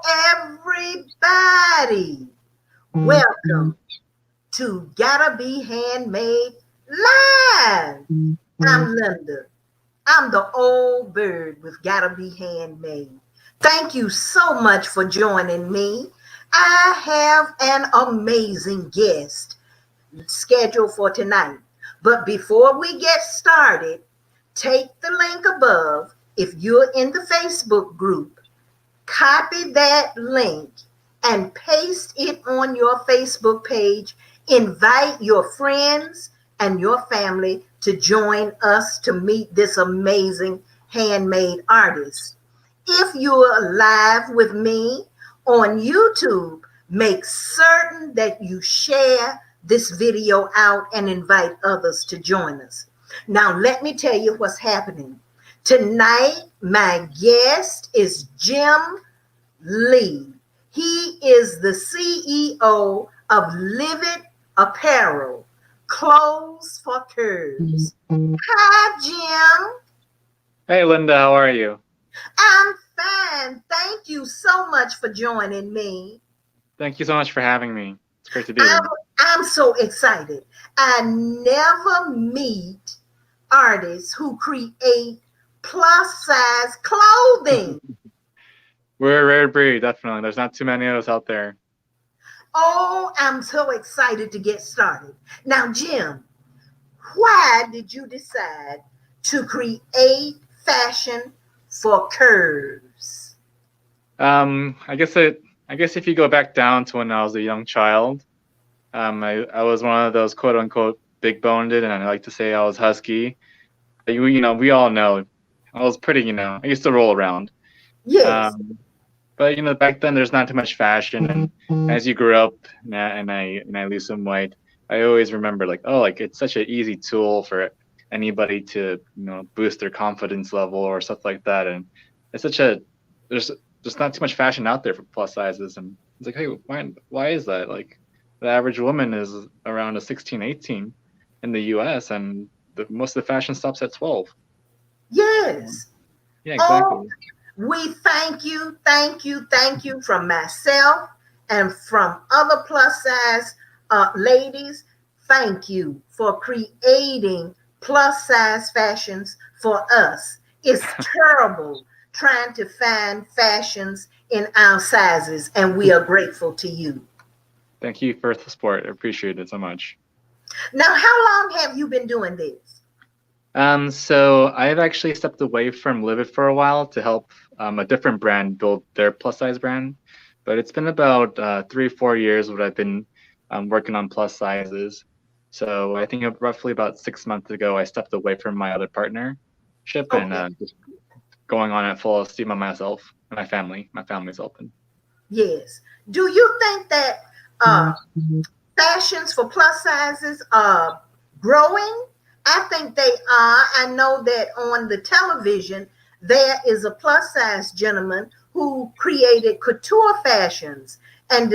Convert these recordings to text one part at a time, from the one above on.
Everybody. Welcome to Gotta Be Handmade Live. I'm Linda. I'm the old bird with Gotta Be Handmade. Thank you so much for joining me. I have an amazing guest scheduled for tonight. But before we get started, take the link above. If you're in the Facebook group, copy that link and paste it on your Facebook page. Invite your friends and your family to join us to meet this amazing handmade artist. If you're live with me on YouTube, make certain that you share this video out and invite others to join us. Now, let me tell you what's happening. Tonight, my guest is Jim Lee. He is the CEO of LIVD Apparel, clothes for curves. Hi, Jim. Hey, Linda, how are you? I'm fine. Thank you so much for joining me. Thank you so much for having me. It's great to be here. I'm so excited. I never meet artists who create plus size clothing. We're a rare breed, definitely. There's not too many of us out there. Oh, I'm so excited to get started. Now, Jim, why did you decide to create fashion for curves? I guess if you go back down to when I was a young child, I was one of those quote unquote big boned, and I like to say I was husky. We all know I was pretty, I used to roll around. Yes. But back then there's not too much fashion, and as you grow up and I lose some weight, I always remember it's such an easy tool for anybody to boost their confidence level or stuff like that, and it's there's just not too much fashion out there for plus sizes, and it's like, hey, why is that? Like, the average woman is around a 16, 18 in the U.S., and most of the fashion stops at 12. Yes. Yeah, exactly. Oh, we thank you from myself and from other plus size ladies. Thank you for creating plus size fashions for us. It's terrible trying to find fashions in our sizes, and we are grateful to you. Thank you for the support. I appreciate it so much. Now, how long have you been doing this? So I've actually stepped away from LIVD for a while to help a different brand build their plus size brand. But it's been about 3 or 4 years what I've been working on plus sizes. So I think roughly about 6 months ago, I stepped away from my other partnership and just going on at full steam on myself and my family. My family's open. Yes. Do you think that fashions for plus sizes are growing? I think they are. I know that on the television, there is a plus size gentleman who created couture fashions and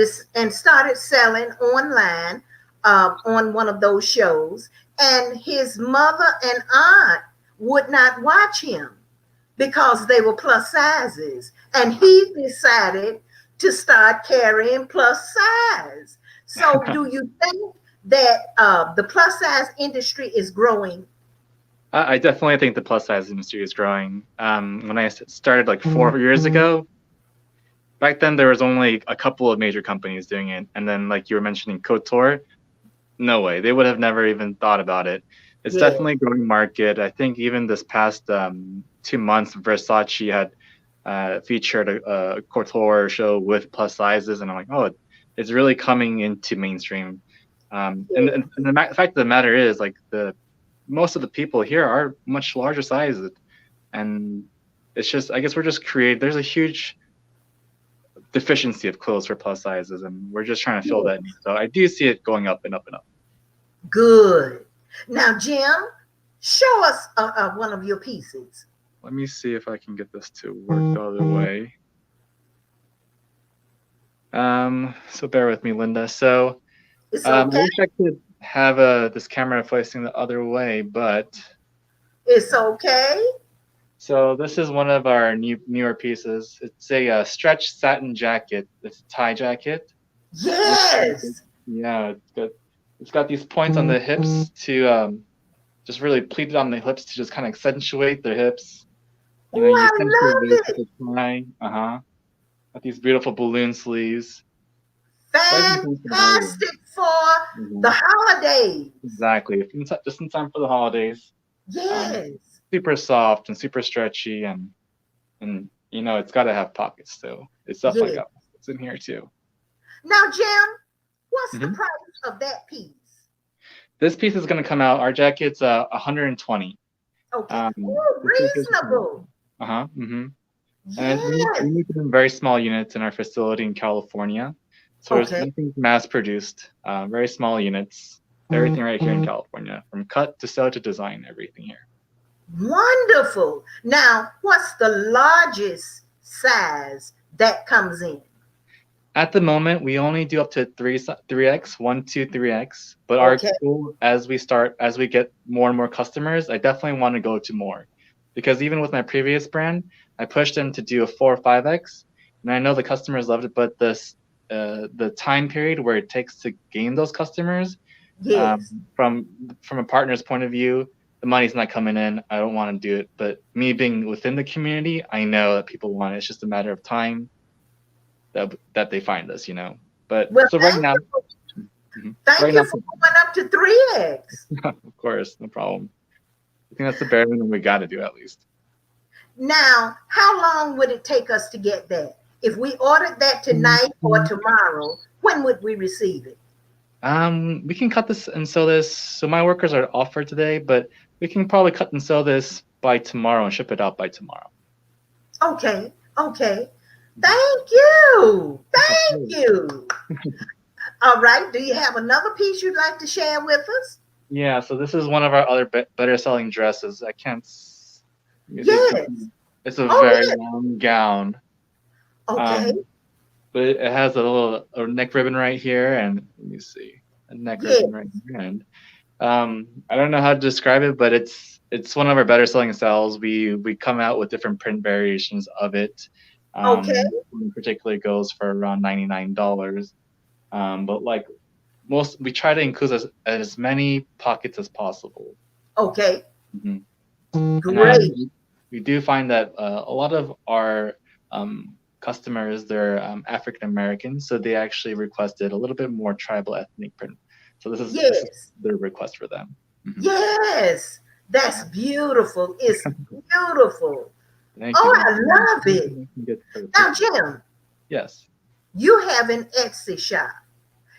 started selling online on one of those shows. And his mother and aunt would not watch him because they were plus sizes. And he decided to start carrying plus size. So do you think that the plus size industry is growing? I definitely think the plus size industry is growing. When I started like 4 years ago, back then there was only a couple of major companies doing it. And then, like you were mentioning, couture, no way. They would have never even thought about it. It's definitely a growing market. I think even this past 2 months, Versace had featured a couture show with plus sizes. And I'm like, oh, it's really coming into mainstream. And the fact of the matter is, like, most of the people here are much larger sizes, and it's just, I guess we're just there's a huge deficiency of clothes for plus sizes, and we're just trying to fill that need. So I do see it going up and up and up. Good. Now, Jim, show us one of your pieces. Let me see if I can get this to work the other way. So bear with me, Linda. So it's okay. I wish I could have this camera facing the other way, but it's okay. So this is one of our newer pieces. It's a stretch satin jacket. It's a tie jacket. Yes. Yeah, it's got these points on the hips to just really pleat it on the hips to just kind of accentuate the hips. Oh, You I accentuate love this it. with the tie. Got these beautiful balloon sleeves. Right in time for the holidays. Fantastic for the Mhm. holidays. Exactly. Just in time for the holidays. Um, Yes. super soft and super stretchy and it's got to have pockets, so it's definitely Yes. got pockets in here too. Now, Jim, what's the hmm price of that piece? This piece is going to come out. Our jacket's 120. Okay. Oh, This jacket's reasonable. mm-hmm. And we Yes. make it in very small units in our facility in California, so there's Okay. nothing mass produced. Very small units. Everything right here in California, from cut to sew to design, everything here. Wonderful. Now, what's the largest size that comes in? At the moment, we only do up to 3x, 1, 2, 3x. But our Okay. goal as we get more and more customers, I definitely want to go to more. Because even with my previous brand, I pushed them to do a 4 or 5x. And I know the customers loved it, but the time period where it takes to gain those customers, um, Yes. from from a partner's point of view, the money's not coming in. I don't want to do it. But me being within the community, I know that people want it. It's just a matter of time that they find us. But Well, so right thank now, you. mhm, Thank right you now, for going up to 3x. of course, no problem. I think that's the bare minimum we got to do at least. Now, how long would it take us to get that? If we ordered that tonight or tomorrow, when would we receive it? We can cut this and sew this. So my workers are off for today, but we can probably cut and sew this by tomorrow and ship it out by tomorrow. Okay. Okay. Thank you. Of Thank course. you. All right. Do you have another piece you'd like to share with us? Yeah, so this is one of our other better selling dresses. I can't. Let me see if Yes. it's a Oh, very yes. long gown. Okay. Um, but it has a neck ribbon right here, and let me see, a neck Yes. ribbon right here, and I don't know how to describe it, but it's one of our better selling styles. We come out with different print variations of it. Okay. One particularly goes for around $99. But like we try to include as many pockets as possible. Okay. hmm And Great. we do find that a lot of our customers, they're African American, so they actually requested a little bit more tribal ethnic print. So this is Yes. their request for them. Yes. That's Uh-huh. beautiful. It's beautiful. Thank you, Oh, thank I you. love it. Get the Now, picture. Jim, Yes. you have an Etsy shop.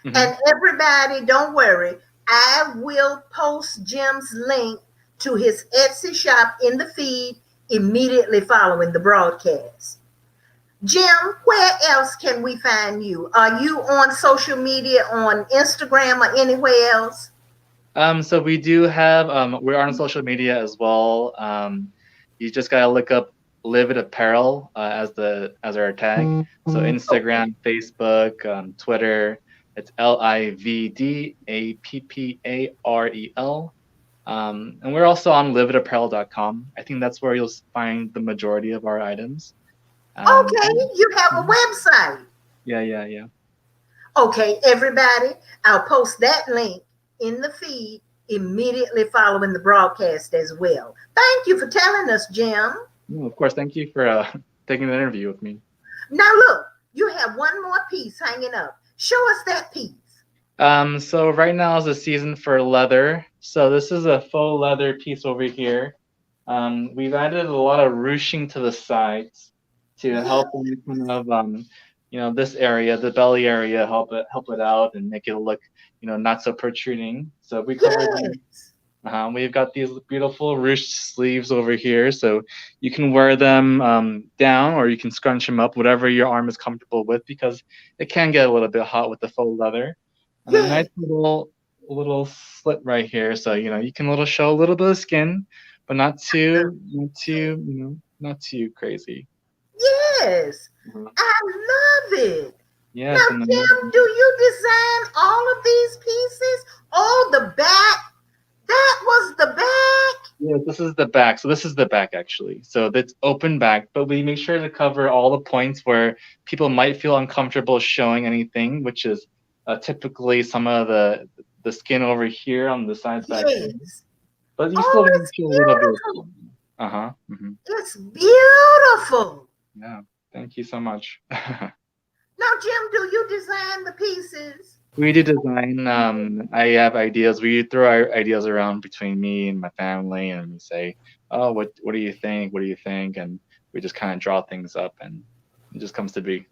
hmm And everybody, don't worry, I will post Jim's link to his Etsy shop in the feed immediately following the broadcast. Jim, where else can we find you? Are you on social media on Instagram or anywhere else? So we do have we're on social media as well. You just gotta look up LIVD Apparel as our tag. So Okay. Instagram, Facebook, Twitter. It's LIVD Apparel. And we're also on lividapparel.com. I think that's where you'll find the majority of our items. Okay, you have a Mhm. website. Yeah, yeah, yeah. Okay, everybody, I'll post that link in the feed immediately following the broadcast as well. Thank you for telling us, Jim. No, of course. Thank you for taking the interview with me. Now, look, you have one more piece hanging up. Show us that piece. So right now is the season for leather. So this is a faux leather piece over here. We've added a lot of ruching to the sides to Yeah, help kind of this area, the belly area, help it out and make it look not so protruding. So we covered them. yes, We've got these beautiful ruched sleeves over here, so you can wear them down or you can scrunch them up, whatever your arm is comfortable with, because it can get a little bit hot with the faux leather. And a yes, nice little slit right here, so you can show a little bit of skin, but not too crazy. yes. Mhm. I love it. Now, Yes, and Jim, then do you design all of these pieces? Oh, the back. That was the back. Yeah, this is the back. So this is the back actually. So that's open back, but we make sure to cover all the points where people might feel uncomfortable showing anything, which is typically some of the skin over here on the sides back here. Yes. But you still Oh, want to it's show a little bit of beautiful. skin. Uh-huh. Mm-hmm. It's beautiful. Yeah. Thank you so much. Now, Jim, do you design the pieces? We do design. I have ideas. We throw our ideas around between me and my family, and we say, "Oh, what do you think? What do you think?" And we just kind of draw things up, and it just comes to be.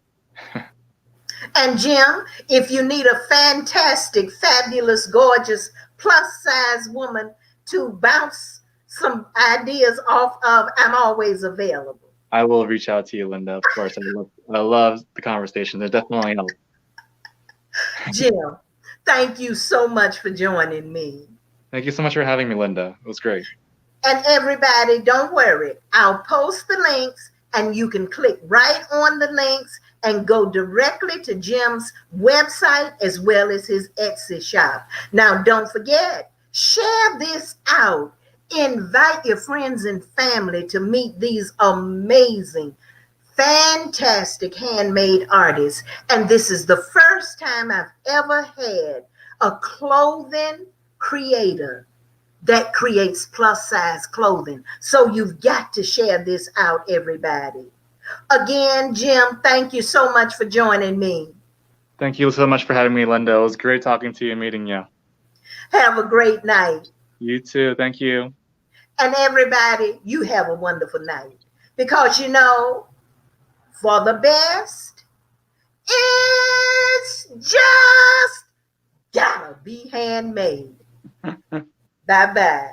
And Jim, if you need a fantastic, fabulous, gorgeous, plus size woman to bounce some ideas off of, I'm always available. I will reach out to you, Linda. Of course, I love the conversation. There's definitely help. Jim, thank you so much for joining me. Thank you so much for having me, Linda. It was great. And everybody, don't worry. I'll post the links and you can click right on the links and go directly to Jim's website as well as his Etsy shop. Now, don't forget, share this out. Invite your friends and family to meet these amazing, fantastic handmade artists. And this is the first time I've ever had a clothing creator that creates plus size clothing. So you've got to share this out, everybody. Again, Jim, thank you so much for joining me. Thank you so much for having me, Linda. It was great talking to you and meeting you. Have a great night. You too. Thank you. And everybody, you have a wonderful night. Because you know, for the best, it's just gotta be handmade. Bye-bye.